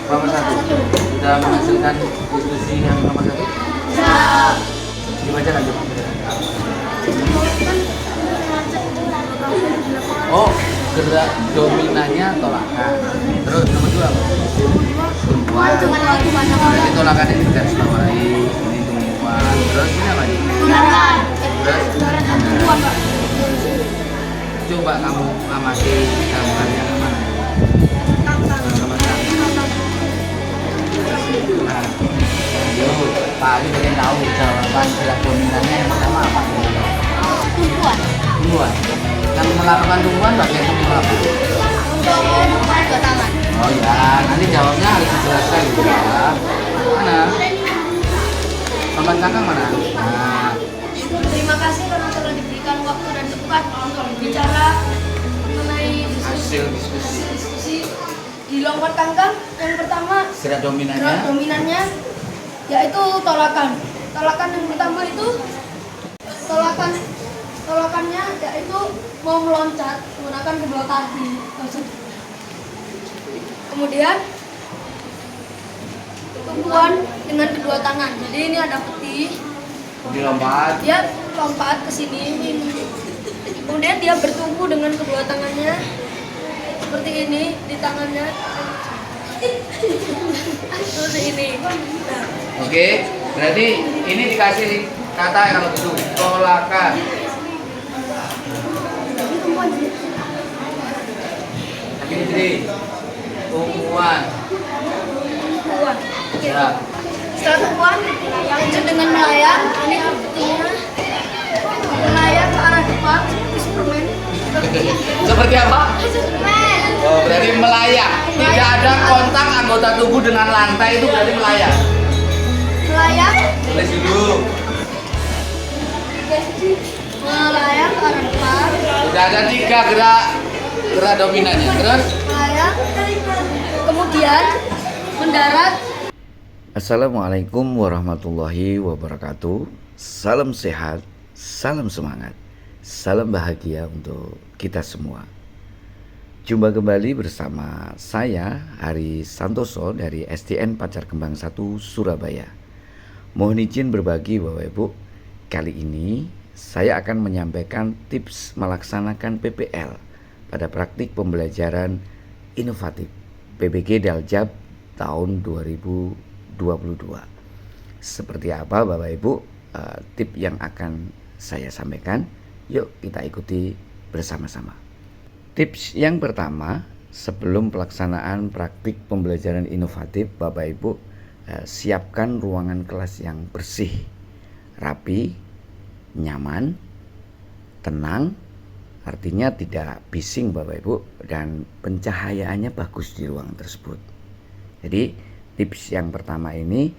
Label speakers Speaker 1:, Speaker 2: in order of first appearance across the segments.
Speaker 1: Nomor satu. Sudah menghasilkan diskusi yang nomor satu? Dibaca lagi. Oh, gerak dominannya tolakan. Terus nomor dua apa? Tumpuan. Berarti tolakan ini garis bawahi, ini tumpuan. Terus ini apa nih? Terus coba kamu amati gambar yang mana? Nomor satu. Nah, yuk, Pak Ali pengen tahu jawaban gerak dominannya yang pertama apa? Tumpuan. Yang melakukan tumpuan bagian tubuh apa? Oh ya, nanti jawabnya harus dijelaskan ya. Mana? Paman kakak mana? Nah,
Speaker 2: Terima kasih karena telah diberikan waktu dan tempat untuk berbicara mengenai
Speaker 1: hasil diskusi.
Speaker 2: diskusi di lompat kangkang. Yang pertama,
Speaker 1: Gerak dominannya.
Speaker 2: gerak dominannya yaitu tolakan. Tolakan yang pertama itu tolakannya yaitu mau meloncat menggunakan kedua kaki. Kemudian tumpuan dengan kedua tangan. Jadi ini ada peti.
Speaker 1: Dilompat.
Speaker 2: Dia lompat ke sini. Kemudian dia bertumpu dengan kedua tangannya seperti ini di tangannya. Seperti ini. Nah,
Speaker 1: Oke, berarti ini dikasih kata kalau gitu tolakan. Lagi jadi tumpuan.
Speaker 2: tumpuan. Oke.
Speaker 1: Ya.
Speaker 2: Setelah tumpuan, lanjut dengan melayang. Ini artinya melayang ke arah depan seperti Superman.
Speaker 1: Seperti apa? Oh, berarti melayang. Tidak ada kontak anggota tubuh dengan lantai itu berarti melayang.
Speaker 2: Melayang,
Speaker 1: Tulis dulu.
Speaker 2: melayang ke arah depan.
Speaker 1: Sudah ada 3 gerak dominannya. Terus
Speaker 2: Melayang, kemudian mendarat.
Speaker 3: Assalamualaikum warahmatullahi wabarakatuh. Salam sehat, salam semangat, salam bahagia untuk kita semua. Jumpa kembali bersama saya Hari Santoso dari SDN Pacar Kembang 1 Surabaya. Mohon izin berbagi Bapak Ibu. Kali ini saya akan menyampaikan tips melaksanakan PPL pada praktik pembelajaran inovatif PBG Daljab tahun 2022. Seperti apa Bapak Ibu tip yang akan saya sampaikan? Yuk kita ikuti bersama-sama. Tips yang pertama, sebelum pelaksanaan praktik pembelajaran inovatif, Bapak Ibu siapkan ruangan kelas yang bersih, rapi, nyaman, tenang, artinya tidak bising Bapak Ibu, dan pencahayaannya bagus di ruang tersebut. Jadi tips yang pertama ini,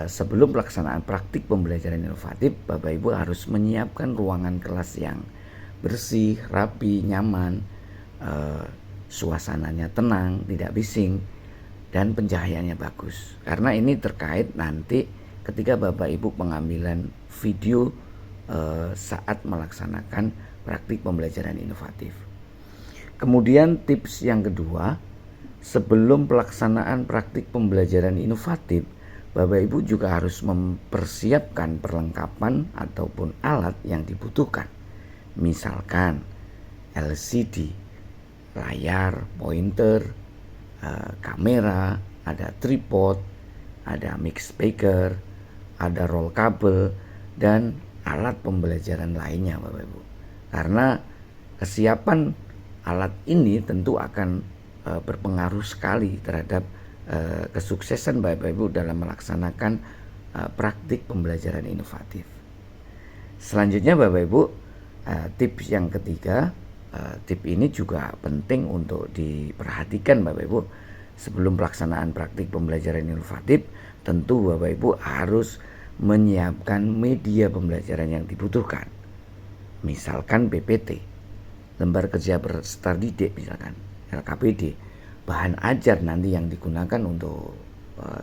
Speaker 3: sebelum pelaksanaan praktik pembelajaran inovatif, Bapak Ibu harus menyiapkan ruangan kelas yang bersih, rapi, nyaman, suasananya tenang, tidak bising, dan pencahayaannya bagus. Karena ini terkait nanti ketika Bapak Ibu pengambilan video saat melaksanakan praktik pembelajaran inovatif. Kemudian tips yang kedua, sebelum pelaksanaan praktik pembelajaran inovatif, Bapak Ibu juga harus mempersiapkan perlengkapan ataupun alat yang dibutuhkan. Misalkan LCD, layar, pointer, kamera, ada tripod, ada mix speaker, ada roll kabel, dan alat pembelajaran lainnya Bapak Ibu. Karena kesiapan alat ini tentu akan berpengaruh sekali terhadap kesuksesan Bapak Ibu dalam melaksanakan praktik pembelajaran inovatif. Selanjutnya Bapak Ibu, tips yang ketiga, tip ini juga penting untuk diperhatikan Bapak Ibu. Sebelum pelaksanaan praktik pembelajaran inovatif, tentu Bapak Ibu harus menyiapkan media pembelajaran yang dibutuhkan. Misalkan PPT, lembar kerja peserta didik, misalkan LKPD, bahan ajar nanti yang digunakan untuk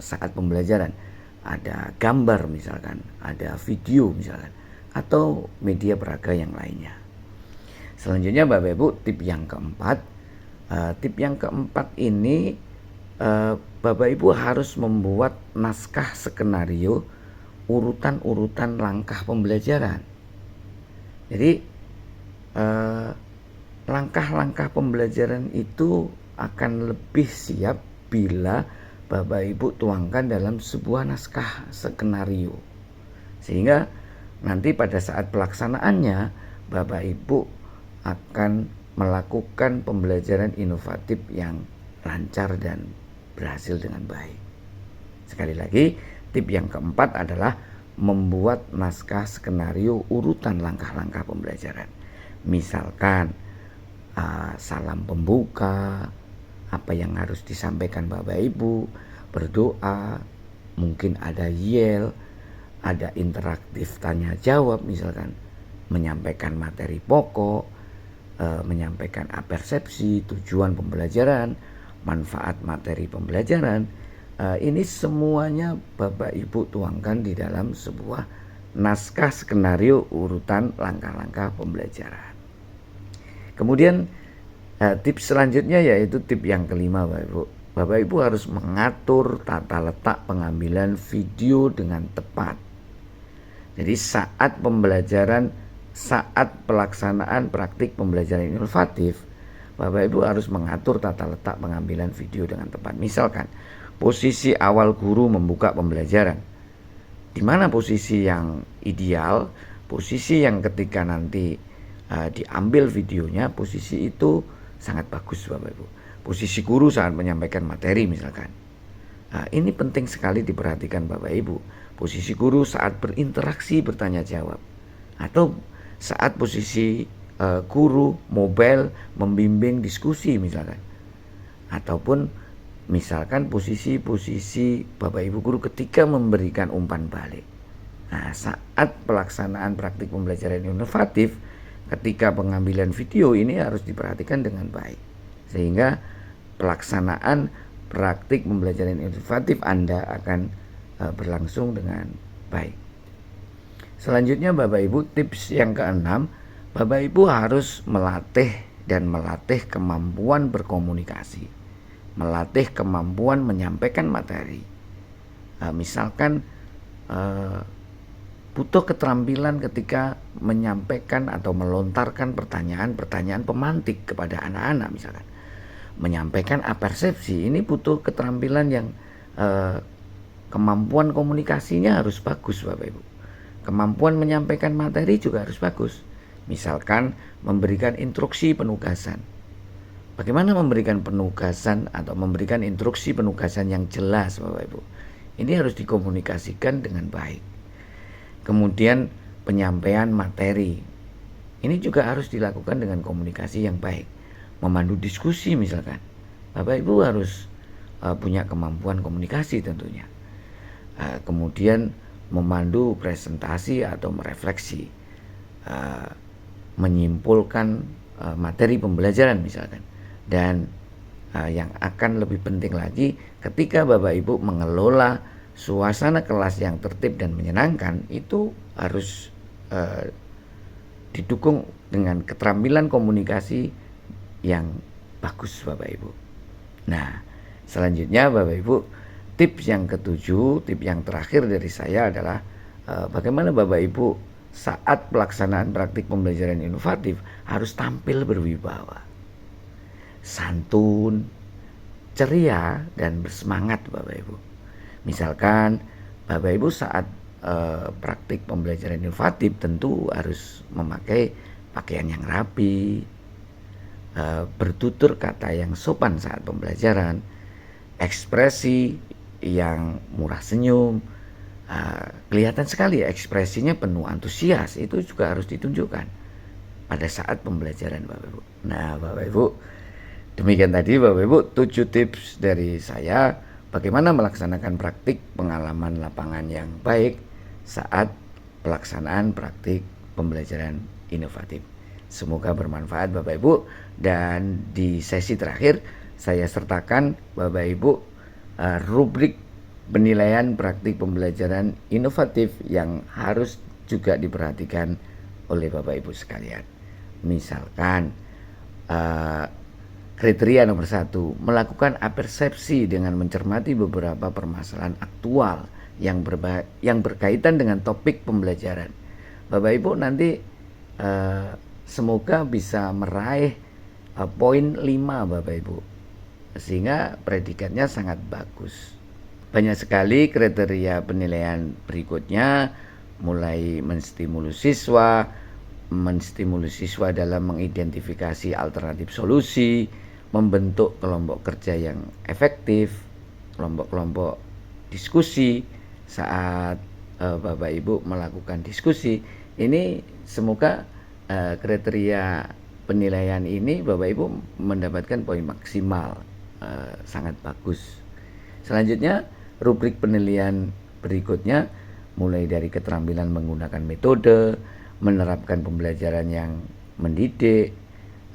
Speaker 3: saat pembelajaran, ada gambar misalkan, ada video misalkan, atau media peraga yang lainnya. Selanjutnya Bapak Ibu, tip yang keempat ini Bapak Ibu harus membuat naskah skenario urutan-urutan langkah pembelajaran. Jadi langkah-langkah pembelajaran itu akan lebih siap bila Bapak Ibu tuangkan dalam sebuah naskah skenario. Sehingga nanti pada saat pelaksanaannya Bapak Ibu akan melakukan pembelajaran inovatif yang lancar dan berhasil dengan baik. Sekali lagi, tip yang keempat adalah membuat naskah skenario urutan langkah-langkah pembelajaran. Misalkan salam pembuka, apa yang harus disampaikan Bapak Ibu, berdoa, mungkin ada yel, ada interaktif tanya jawab, misalkan menyampaikan materi pokok, menyampaikan apersepsi, tujuan pembelajaran, manfaat materi pembelajaran. Ini semuanya Bapak Ibu tuangkan di dalam sebuah naskah skenario urutan langkah-langkah pembelajaran. Kemudian tips selanjutnya yaitu tip yang kelima, Bapak Ibu. Bapak Ibu harus mengatur tata letak pengambilan video dengan tepat. Jadi saat pelaksanaan praktik pembelajaran inovatif, Bapak Ibu harus mengatur tata letak pengambilan video dengan tepat. Misalkan posisi awal guru membuka pembelajaran. Di mana posisi yang ideal? Posisi yang ketika nanti diambil videonya, posisi itu sangat bagus, Bapak Ibu. Posisi guru saat menyampaikan materi misalkan. Ini penting sekali diperhatikan Bapak Ibu. Posisi guru saat berinteraksi bertanya jawab. Atau saat posisi guru mobile membimbing diskusi misalkan. Ataupun misalkan posisi Bapak Ibu guru ketika memberikan umpan balik. Nah, saat pelaksanaan praktik pembelajaran inovatif, ketika pengambilan video ini harus diperhatikan dengan baik. Sehingga pelaksanaan praktik pembelajaran inovatif Anda akan berlangsung dengan baik. Selanjutnya Bapak Ibu, tips yang keenam, Bapak Ibu harus melatih kemampuan berkomunikasi. Melatih kemampuan menyampaikan materi. Misalkan butuh keterampilan ketika menyampaikan atau melontarkan pertanyaan-pertanyaan pemantik kepada anak-anak misalkan. Menyampaikan apersepsi, ini butuh keterampilan yang kemampuan komunikasinya harus bagus Bapak Ibu. Kemampuan menyampaikan materi juga harus bagus. Misalkan memberikan instruksi penugasan. Bagaimana memberikan penugasan atau memberikan instruksi penugasan yang jelas Bapak Ibu. Ini harus dikomunikasikan dengan baik. Kemudian penyampaian materi. Ini juga harus dilakukan dengan komunikasi yang baik. Memandu diskusi misalkan. Bapak Ibu harus punya kemampuan komunikasi tentunya. Kemudian memandu presentasi atau merefleksi. Menyimpulkan materi pembelajaran misalkan. Dan yang akan lebih penting lagi ketika Bapak Ibu mengelola suasana kelas yang tertib dan menyenangkan, itu harus didukung dengan keterampilan komunikasi yang bagus Bapak Ibu. Nah, selanjutnya Bapak Ibu, tips yang ketujuh, tips yang terakhir dari saya adalah bagaimana Bapak Ibu saat pelaksanaan praktik pembelajaran inovatif harus tampil berwibawa, santun, ceria, dan bersemangat Bapak Ibu. Misalkan Bapak Ibu saat praktik pembelajaran inovatif tentu harus memakai pakaian yang rapi, bertutur kata yang sopan saat pembelajaran, ekspresi yang murah senyum, kelihatan sekali ekspresinya penuh antusias, itu juga harus ditunjukkan pada saat pembelajaran Bapak Ibu. Nah Bapak Ibu, demikian tadi Bapak Ibu 7 tips dari saya bagaimana melaksanakan praktik pengalaman lapangan yang baik saat pelaksanaan praktik pembelajaran inovatif. Semoga bermanfaat Bapak Ibu, dan di sesi terakhir saya sertakan Bapak Ibu rubrik penilaian praktik pembelajaran inovatif yang harus juga diperhatikan oleh Bapak Ibu sekalian. Misalkan Kriteria nomor 1, melakukan apersepsi dengan mencermati beberapa permasalahan aktual yang berkaitan dengan topik pembelajaran. Bapak Ibu nanti semoga bisa meraih poin 5 Bapak Ibu, sehingga predikatnya sangat bagus. Banyak sekali kriteria penilaian berikutnya, mulai menstimulus siswa dalam mengidentifikasi alternatif solusi, membentuk kelompok kerja yang efektif, kelompok-kelompok diskusi saat Bapak Ibu melakukan diskusi. Ini semoga kriteria penilaian ini Bapak Ibu mendapatkan poin maksimal, sangat bagus. Selanjutnya rubrik penilaian berikutnya mulai dari keterampilan menggunakan metode, menerapkan pembelajaran yang mendidik,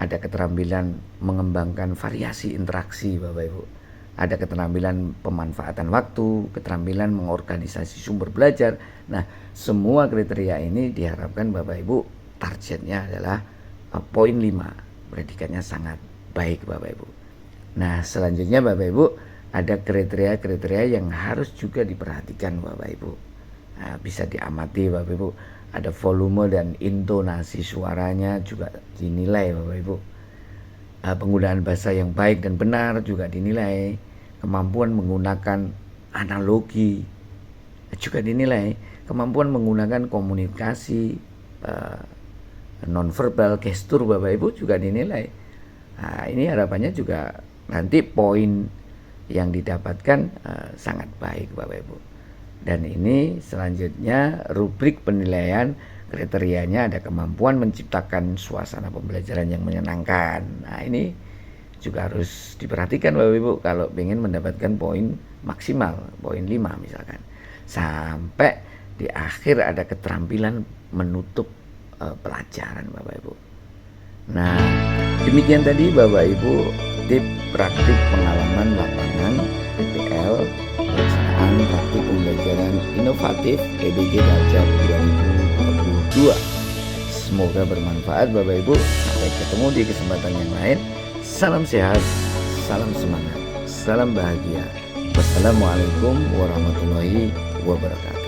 Speaker 3: ada keterampilan mengembangkan variasi interaksi Bapak Ibu, ada keterampilan pemanfaatan waktu, keterampilan mengorganisasi sumber belajar. Nah, semua kriteria ini diharapkan Bapak Ibu targetnya adalah poin 5, predikatnya sangat baik Bapak Ibu. Nah, selanjutnya Bapak Ibu ada kriteria-kriteria yang harus juga diperhatikan Bapak Ibu. Nah, bisa diamati Bapak Ibu, ada volume dan intonasi suaranya juga dinilai Bapak Ibu. Penggunaan bahasa yang baik dan benar juga dinilai. Kemampuan menggunakan analogi juga dinilai. Kemampuan menggunakan komunikasi nonverbal, gestur Bapak Ibu juga dinilai. Nah, ini harapannya juga nanti poin yang didapatkan sangat baik Bapak Ibu. Dan ini selanjutnya rubrik penilaian, kriterianya ada kemampuan menciptakan suasana pembelajaran yang menyenangkan. Nah, ini juga harus diperhatikan Bapak Ibu kalau ingin mendapatkan poin maksimal, poin 5 misalkan. Sampai di akhir ada keterampilan menutup pelajaran Bapak Ibu. Nah, demikian tadi Bapak Ibu tip praktik pengalaman lapangan PPL pelaksanaan praktik pembelajaran inovatif EBG Dajab 2022. Semoga bermanfaat Bapak Ibu. Sampai ketemu di kesempatan yang lain. Salam sehat, salam semangat, salam bahagia. Wassalamualaikum warahmatullahi wabarakatuh.